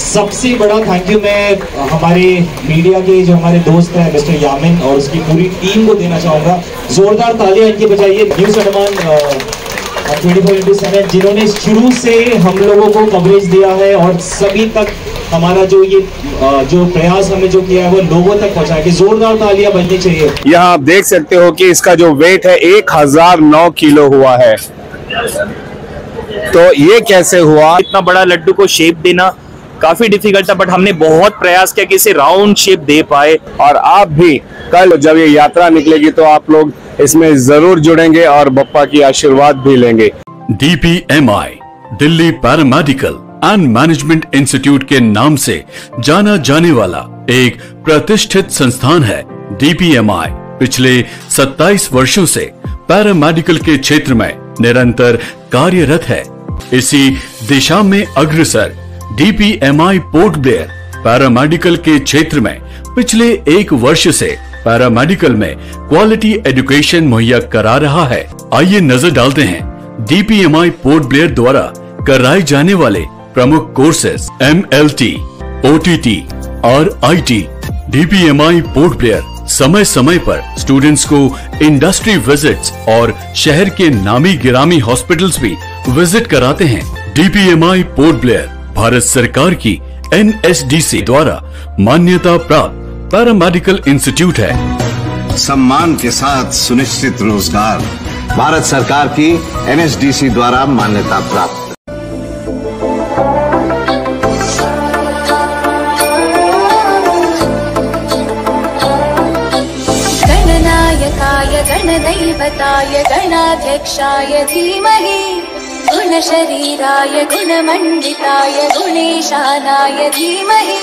सबसे बड़ा thank you मैं हमारे मीडिया के जो हमारे दोस्त हैं मिस्टर यामिन और उसकी पूरी टीम को देना चाहूँगा। जोरदार तालियां इनकी बजाइए। न्यूज़ अंडमान 24/7 जिन्होंने शुरू से हम लोगों को कवरेज दिया है और सभी तक हमारा जो ये जो प्रयास हमने जो किया है वो लोगों तक पहुंचाया कि जोरदार तालियां बजनी चाहिए। यहाँ आप देख सकते हो कि इसका जो वेट है 1009 किलो हुआ है। तो ये कैसे हुआ? इतना बड़ा लड्डू को शेप देना काफी डिफिकल्ट था, बट हमने बहुत प्रयास किया कि इसे राउंड शेप दे पाए। और आप भी कल जब ये यात्रा निकलेगी तो आप लोग इसमें जरूर जुड़ेंगे और बप्पा की आशीर्वाद भी लेंगे। DPMI Delhi paramedical and management institute के नाम से जाना जाने वाला एक प्रतिष्ठित संस्थान है। DPMI पिछले 27 वर्षों से पैरामेडिकल के क्षेत्र में निरंतर कार्यरत है। इसी दिशा में अग्रसर DPMI पोर्ट ब्लेयर पैरामेडिकल के क्षेत्र में पिछले 1 वर्ष से पैरामेडिकल में क्वालिटी एजुकेशन मुहैया करा रहा है। आइए नजर डालते हैं DPMI पोर्ट ब्लेयर द्वारा कराए जाने वाले प्रमुख कोर्सेज MLT, OTT और IT। DPMI पोर्ट ब्लेयर समय समय पर स्टूडेंट्स को इंडस्ट्री विजिट्स और शहर के नामी गिरामी हॉस्पिटल्स भी विजिट कराते हैं। DPMI पोर्ट ब्लेयर भारत सरकार की NSDC द्वारा मान्यता प्राप्त पैरामेडिकल इंस्टीट्यूट है। सम्मान के साथ सुनिश्चित रोजगार भारत सरकार की NSDC द्वारा मान्यता प्राप्त। गणनायकाय गणदैवताय गणाध्यक्षाय धीमहि गुणशरीराय गुणमण्डिताय गुणेशानाय धीमहि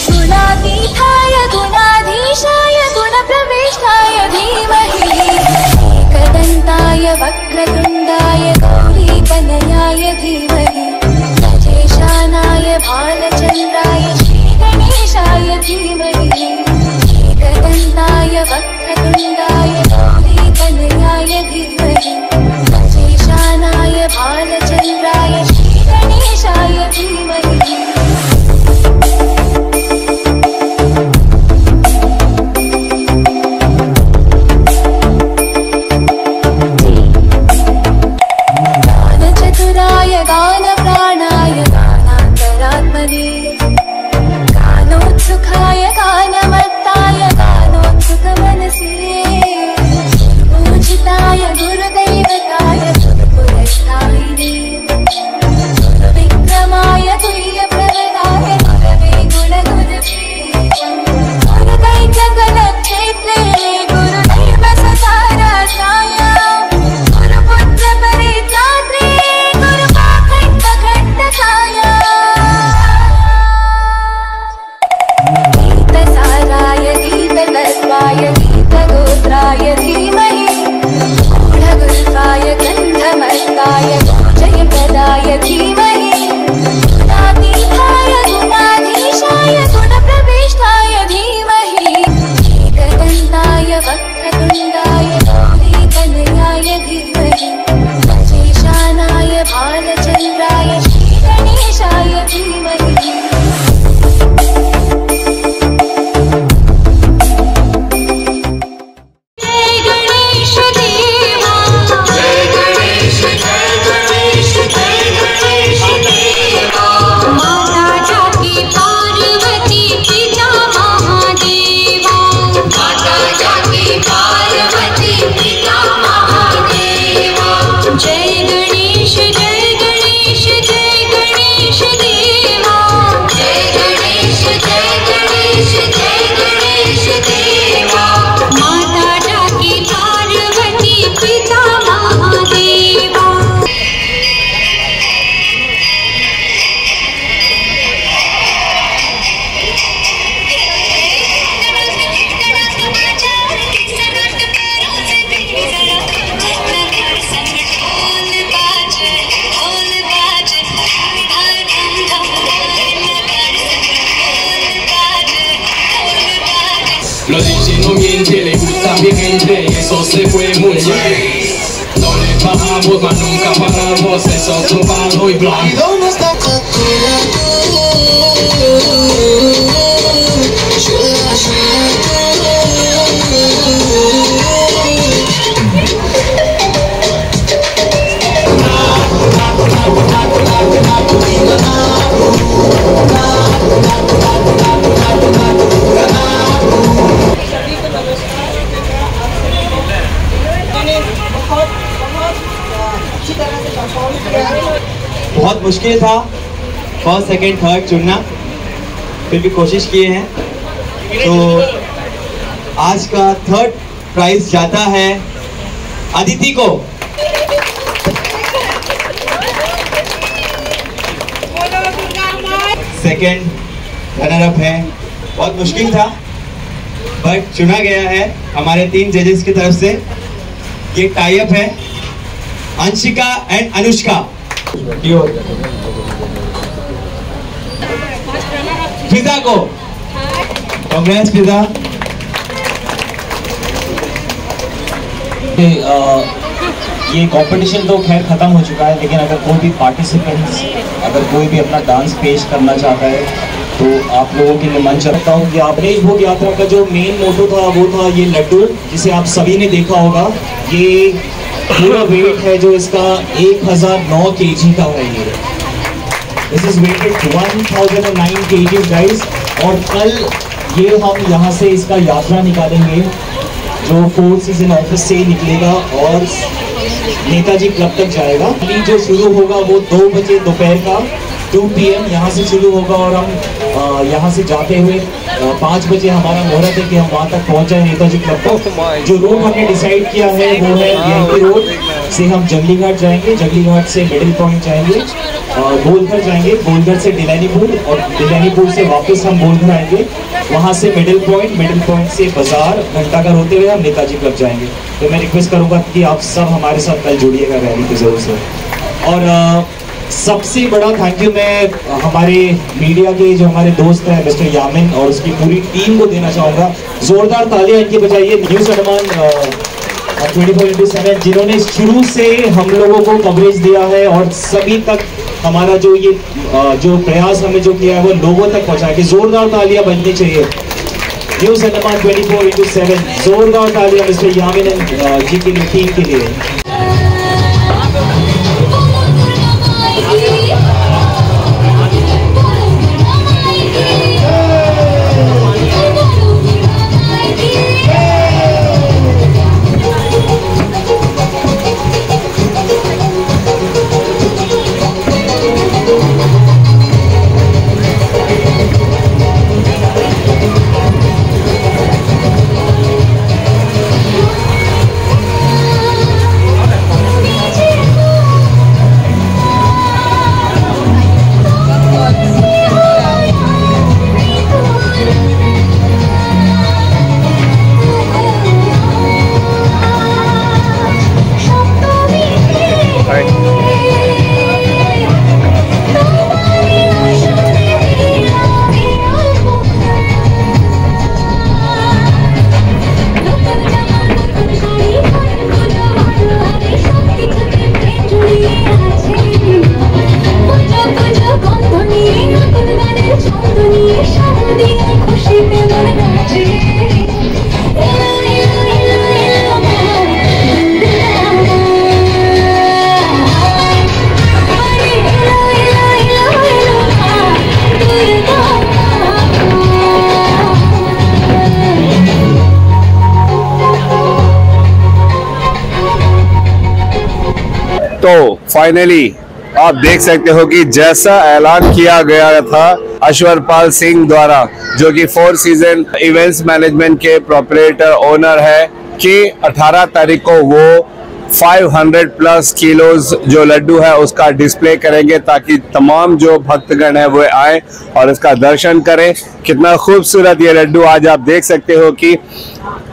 गुणातीताय गुणाधीशाय गुणप्रविष्टाय धीमहि एकदन्ताय वक्रतुण्डाय गौरीतनयाय धीमहि गजेशानाय भालचन्द्राय श्रीगणेशाय धीमहि एकदन्ताय वक्रतुण्डाय गौरीतनयाय धीमहि गजेशानाय भालचन्द्राय श्रीगणेशाय धीमहि। गानप्राणाय गानान्तरात्मने गानोत्सुकाय गानमत्ताय गानोत्सुकमनसे पूजिताय गुरुदैवताय गुरुपुरस्तायिने गुरुविक्रमाय तुल्यप्रवराय गुरवे गुणगुरुवे गुरुदैत्यगणक्षेत्रे गुरुदैवससारासाय गुरुपुत्रपरित्रात्रे गीतसाराय गीततत्त्वाय गीतगोत्राय धीमहि गूढगुल्फाय गन्धमस्ताय जयप्रदाय धीमहि गुणातीताय गुणाधीशाय गुणप्रविष्टाय धीमहि एकदन्ताय वक्रतुण्डाय गौरीतनयाय धीमहि गजेशानाय भालचन्द्राय श्रीगणेशाय धीमहि। Lo dice no miente, le gusta mi gente y eso se fue muy bien. No le bajamos, mas nunca paramos, eso es tumbado y blanco. ¿Y dónde está tu बहुत मुश्किल था फर्स्ट सेकंड थर्ड चुनना, फिर भी कोशिश किए हैं। तो आज का थर्ड प्राइज जाता है अदिति को। सेकंड रनर अप है, बहुत मुश्किल था बट चुना गया है हमारे 3 जजेस की तरफ से। ये टाई अप है अंशिका एंड अनुष्का। फिजा को कांग्रेस फिजा। ये कंपटीशन तो खैर खत्म हो चुका है, लेकिन अगर कोई भी पार्टिसिपेंट्स अगर कोई भी अपना डांस पेश करना चाहता है तो आप लोगों के लिए मंच रखता हूँ कि आपने भोग यात्रा का जो मेन मोटो था वो था ये लड्डू, जिसे आप सभी ने देखा होगा। ये पूरा वेट है जो इसका 1009 kg का है। ये this is weighted 1009 kg guys. और कल ये हम यहाँ से इसका यात्रा निकालेंगे जो 4 सीजन ऑफिस से निकलेगा और नेताजी क्लब तक जाएगा। अभी जो शुरू होगा वो 2 बजे दोपहर का 2 PM यहाँ से शुरू होगा और हम यहाँ से जाते हुए 5 बजे हमारा मुहूर्त है कि हम वहाँ तक पहुँच जाए नेताजी क्लब तक। जो रूट हमने डिसाइड किया है वो है VIP रोड से हम जंगली घाट जाएंगे, जंगली घाट से मिडिल पॉइंट जाएंगे, गोलघर जाएंगे, गोलघर से डिलानीपुर और डिलानीपुर से वापस हम गोलघर आएंगे, वहाँ से मिडिल पॉइंट से बाजार घंटाघर होते हुए हम नेताजी क्लब जाएंगे। तो मैं रिक्वेस्ट करूँगा कि आप सब हमारे साथ कल जुड़िएगा रैली की जरूर से। और सबसे बड़ा थैंक यू मैं हमारे मीडिया के जो हमारे दोस्त हैं मिस्टर यामिन और उसकी पूरी टीम को देना चाहूँगा। जोरदार तालियां इनकी बजाइए। न्यूज़ अडमान 24/7 जिन्होंने शुरू से हम लोगों को कवरेज दिया है और सभी तक हमारा जो ये जो प्रयास हमें जो किया है वो लोगों तक पहुँचाया कि जोरदार तालियां बजनी चाहिए। न्यूज़ अडमान 24/7 जोरदार तालियां मिस्टर यामिन जी की टीम के लिए। तो फाइनली आप देख सकते हो कि जैसा ऐलान किया गया था अश्वरपाल सिंह द्वारा, जो कि 4 सीजन इवेंट्स मैनेजमेंट के प्रोपरेटर ओनर है, कि 18 तारीख को वो 500 प्लस किलोज जो लड्डू है उसका डिस्प्ले करेंगे ताकि तमाम जो भक्तगण है वो आए और इसका दर्शन करें। कितना खूबसूरत ये लड्डू आज आप देख सकते हो कि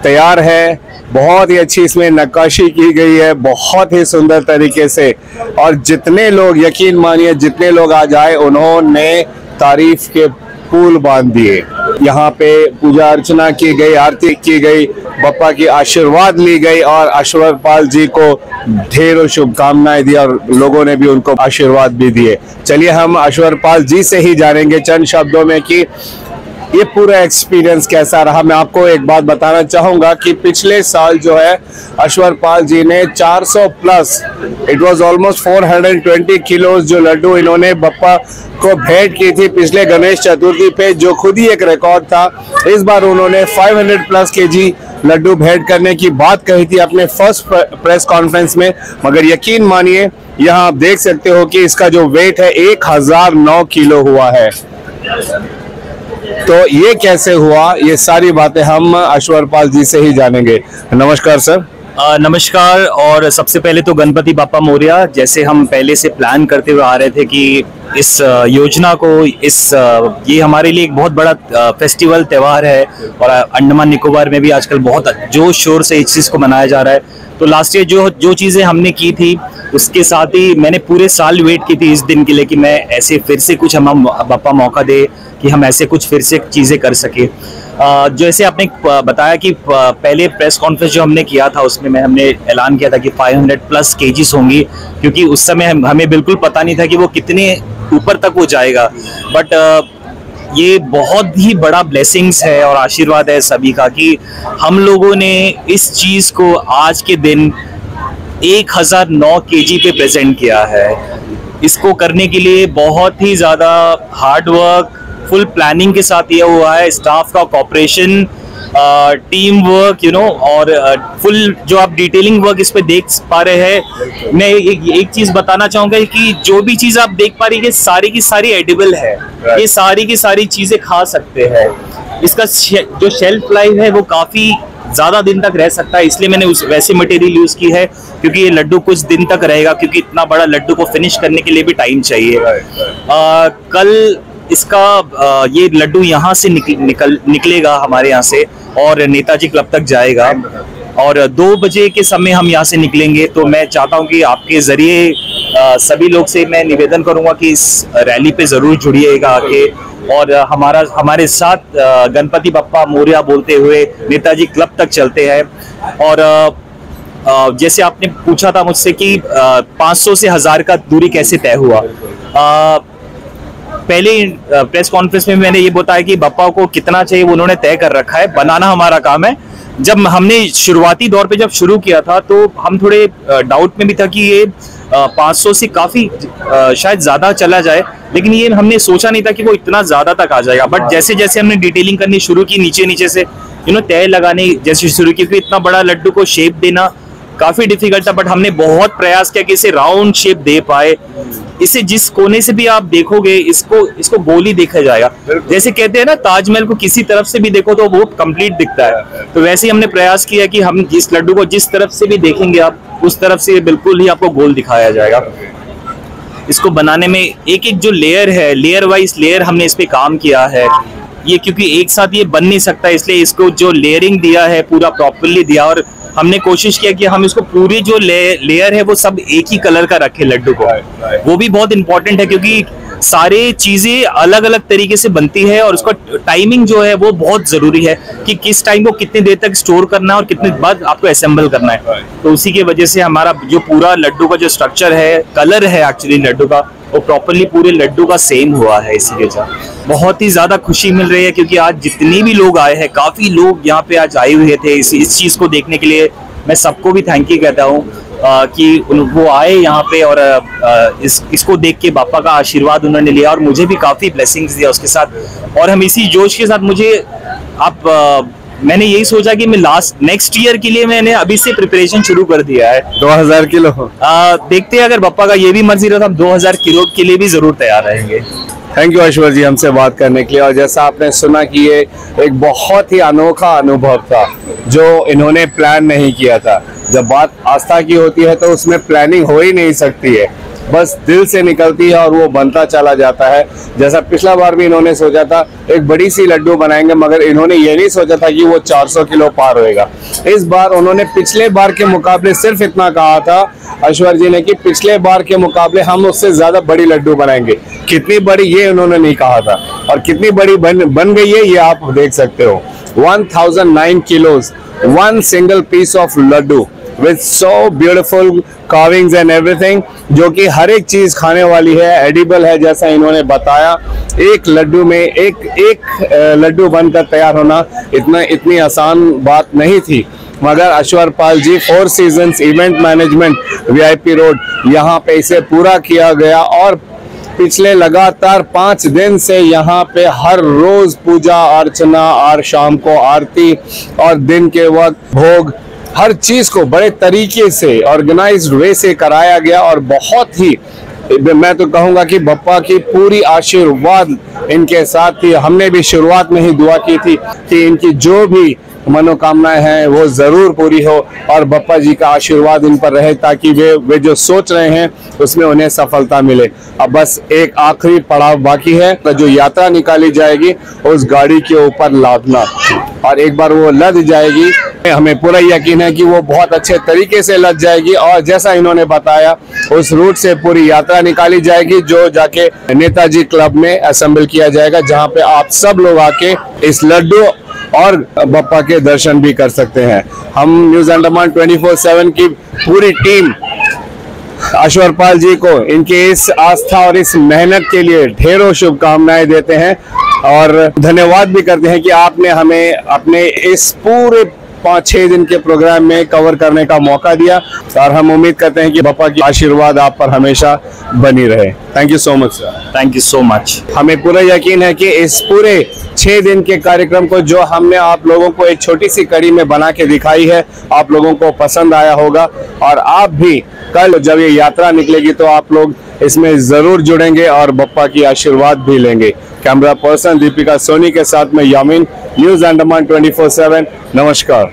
तैयार है। बहुत ही अच्छी इसमें नक्काशी की गई है, बहुत ही सुंदर तरीके से। और जितने लोग, यकीन मानिए जितने लोग आज आए उन्होंने तारीफ के पुल बांध दिए। यहाँ पे पूजा अर्चना की गई, आरती की गई, बप्पा की आशीर्वाद ली गई और अश्वरपाल जी को ढेरों शुभकामनाएं दी और लोगों ने भी उनको आशीर्वाद भी दिए। चलिए हम अश्वरपाल जी से ही जानेंगे चंद शब्दों में कि ये पूरा एक्सपीरियंस कैसा रहा। मैं आपको एक बात बताना चाहूंगा कि पिछले साल जो है अश्वरपाल जी ने 400 plus, it was almost 420 kilos जो लड्डू इन्होंने बप्पा को भेंट की थी पिछले गणेश चतुर्थी पे, जो खुद ही एक रिकॉर्ड था। इस बार उन्होंने 500 प्लस केजी लड्डू भेंट करने की बात कही थी अपने फर्स्ट प्रेस कॉन्फ्रेंस में, मगर यकीन मानिए यहाँ आप देख सकते हो कि इसका जो वेट है 1009 किलो हुआ है। तो ये कैसे हुआ, ये सारी बातें हम अश्वरपाल जी से ही जानेंगे। नमस्कार सर। नमस्कार। और सबसे पहले तो गणपति बाप्पा मोरया। जैसे हम पहले से प्लान करते हुए आ रहे थे कि इस योजना को ये हमारे लिए एक बहुत बड़ा फेस्टिवल त्यौहार है और अंडमान निकोबार में भी आजकल बहुत जोश शोर से इस चीज़ को मनाया जा रहा है। तो लास्ट ईयर जो चीज़ें हमने की थी उसके साथ ही मैंने पूरे साल वेट की थी इस दिन के लिए कि मैं ऐसे फिर से कुछ हम बाप्पा मौका दे कि हम ऐसे कुछ फिर से चीज़ें कर सके। जैसे आपने बताया कि पहले प्रेस कॉन्फ्रेंस जो हमने किया था उसमें हमने ऐलान किया था कि 500+ केजीज होंगी, क्योंकि उस समय हमें बिल्कुल पता नहीं था कि वो कितने ऊपर तक वो जाएगा। बट ये बहुत ही बड़ा ब्लेसिंग्स है और आशीर्वाद है सभी का कि हम लोगों ने इस चीज़ को आज के दिन 1009 केजी पे प्रेजेंट किया है। इसको करने के लिए बहुत ही ज़्यादा हार्ड वर्क, फुल प्लानिंग के साथ ये हुआ है। स्टाफ का कॉपरेशन, टीम वर्क और फुल जो आप डिटेलिंग वर्क इस पे देख पा रहे हैं। मैं एक चीज बताना चाहूंगा कि जो भी चीज आप देख पा रही है सारी की सारी एडिबल है। ये सारी की सारी चीजें खा सकते हैं। इसका जो शेल्फ लाइफ है वो काफी ज्यादा दिन तक रह सकता है, इसलिए मैंने वैसे मटेरियल यूज की है क्योंकि ये लड्डू कुछ दिन तक रहेगा, क्योंकि इतना बड़ा लड्डू को फिनिश करने के लिए भी टाइम चाहिए। कल इसका ये लड्डू यहाँ से निकलेगा हमारे यहाँ से और नेताजी क्लब तक जाएगा और 2 बजे के समय हम यहाँ से निकलेंगे। तो मैं चाहता हूँ कि आपके जरिए सभी लोग से मैं निवेदन करूँगा कि इस रैली पे जरूर जुड़िएगा आके और हमारे साथ गणपति बप्पा मोरया बोलते हुए नेताजी क्लब तक चलते हैं। और जैसे आपने पूछा था मुझसे कि 500 से 1000 का दूरी कैसे तय हुआ, पहले प्रेस कॉन्फ्रेंस में मैंने ये बताया कि बप्पा को कितना चाहिए वो उन्होंने तय कर रखा है, बनाना हमारा काम है। जब हमने शुरुआती दौर पे जब शुरू किया था तो हम थोड़े डाउट में भी था कि ये 500 से काफी शायद ज्यादा चला जाए, लेकिन ये हमने सोचा नहीं था कि वो इतना ज्यादा तक आ जाएगा। बट जैसे जैसे हमने डिटेलिंग करनी शुरू की, नीचे से तय लगाने जैसे शुरू की, क्योंकि इतना बड़ा लड्डू को शेप देना काफी डिफिकल्ट था। बट हमने बहुत प्रयास किया कि इसे राउंड शेप दे पाए। इसे जिस कोने से भी आप देखोगे इसको गोल ही देखा जाएगा। जैसे कहते हैं ना, ताजमहल को किसी तरफ से भी देखो तो वो कंप्लीट दिखता है, तो वैसे ही हमने प्रयास किया कि हम इस लड्डू को जिस तरफ से भी देखेंगे आप उस तरफ से बिल्कुल ही आपको गोल दिखाया जाएगा। इसको बनाने में एक जो लेयर है, लेयर वाइज लेयर हमने इस पे काम किया है। ये क्योंकि एक साथ ये बन नहीं सकता, इसलिए इसको जो लेयरिंग दिया है पूरा प्रॉपरली दिया और हमने कोशिश किया कि हम इसको पूरी जो लेयर है वो सब एक ही कलर का रखे लड्डू को। वो भी बहुत इंपॉर्टेंट है क्योंकि सारे चीजें अलग अलग तरीके से बनती है और उसका टाइमिंग जो है वो बहुत जरूरी है कि किस टाइम को कितनी देर तक स्टोर करना है और कितने बाद आपको असेंबल करना है। तो उसी की वजह से हमारा जो पूरा लड्डू का जो स्ट्रक्चर है, कलर है एक्चुअली लड्डू का, वो प्रॉपरली पूरे लड्डू का सेम हुआ है। इसी वजह बहुत ही ज्यादा खुशी मिल रही है क्योंकि आज जितने भी लोग आए हैं, काफी लोग यहाँ पे आज आए हुए थे इस चीज को देखने के लिए। मैं सबको भी थैंक यू कहता हूँ कि वो आए यहाँ पे और इसको देख के बापा का आशीर्वाद उन्होंने लिया और मुझे भी काफी ब्लेसिंग्स दिया उसके साथ। और हम इसी जोश के साथ मैंने यही सोचा कि मैं नेक्स्ट ईयर के लिए मैंने अभी से प्रिपरेशन शुरू कर दिया है। 2000 किलो देखते हैं, अगर पापा का ये भी मर्जी रहा तो हम 2000 किलो के लिए भी जरूर तैयार रहेंगे। थैंक यू ऐश्वर्य जी हमसे बात करने के लिए। और जैसा आपने सुना कि ये एक बहुत ही अनोखा अनुभव था जो इन्होंने प्लान नहीं किया था। जब बात आस्था की होती है तो उसमें प्लानिंग हो ही नहीं सकती है, बस दिल से निकलती है और वो बनता चला जाता है। जैसा पिछला बार भी इन्होंने सोचा था एक बड़ी सी लड्डू बनाएंगे, मगर इन्होंने ये नहीं सोचा था कि वो 400 किलो पार होएगा। इस बार उन्होंने पिछले बार के मुकाबले सिर्फ इतना कहा था ऐश्वर्य जी ने कि पिछले बार के मुकाबले हम उससे ज्यादा बड़ी लड्डू बनाएंगे। कितनी बड़ी ये उन्होंने नहीं कहा था और कितनी बड़ी बन गई है ये आप देख सकते हो। 1009 kilos, one single piece of laddu with so beautiful carvings and everything, जो कि हर एक चीज खाने वाली है, एडिबल है। जैसा इन्होंने बताया, एक लड्डू में एक लड्डू बनकर तैयार होना इतनी आसान बात नहीं थी, मगर अश्वरपाल जी 4 seasons event management VIP road यहाँ पे इसे पूरा किया गया और पिछले लगातार 5 दिन से यहाँ पे हर रोज पूजा अर्चना और शाम को आरती और दिन के वक्त भोग, हर चीज को बड़े तरीके से ऑर्गेनाइज्ड वे से कराया गया। और बहुत ही, मैं तो कहूंगा कि बप्पा की पूरी आशीर्वाद इनके साथ थी। हमने भी शुरुआत में ही दुआ की थी कि इनकी जो भी मनोकामनाएं हैं वो जरूर पूरी हो और बप्पा जी का आशीर्वाद इन पर रहे, ताकि वे जो सोच रहे हैं उसमें उन्हें सफलता मिले। अब बस एक आखिरी पड़ाव बाकी है, तो जो यात्रा निकाली जाएगी उस गाड़ी के ऊपर लादना, और एक बार वो लद जाएगी, हमें पूरा यकीन है कि वो बहुत अच्छे तरीके से लद जाएगी। और जैसा इन्होंने बताया, उस रूट से पूरी यात्रा निकाली जाएगी, जो जाके नेताजी क्लब में असेंबल किया जाएगा, जहाँ पे आप सब लोग आके इस लड्डू और बप्पा के दर्शन भी कर सकते हैं। हम न्यूज अंडमान 24/7 की पूरी टीम अश्वरपाल जी को इनके इस आस्था और इस मेहनत के लिए ढेरों शुभकामनाएं देते हैं और धन्यवाद भी करते हैं कि आपने हमें अपने इस पूरे 5-6 दिन के प्रोग्राम में कवर करने का मौका दिया, और हम उम्मीद करते हैं कि बप्पा की आशीर्वाद आप पर हमेशा बनी रहे। Thank you so much sir. Thank you so much. हमें पूरा यकीन है कि इस पूरे 6 दिन के कार्यक्रम को जो हमने आप लोगों को एक छोटी सी कड़ी में बना के दिखाई है, आप लोगों को पसंद आया होगा, और आप भी कल जब ये यात्रा निकलेगी तो आप लोग इसमें जरूर जुड़ेंगे और बप्पा की आशीर्वाद भी लेंगे। कैमरा पर्सन दीपिका सोनी के साथ में यामिन, न्यूज अंडमान 24/7। नमस्कार।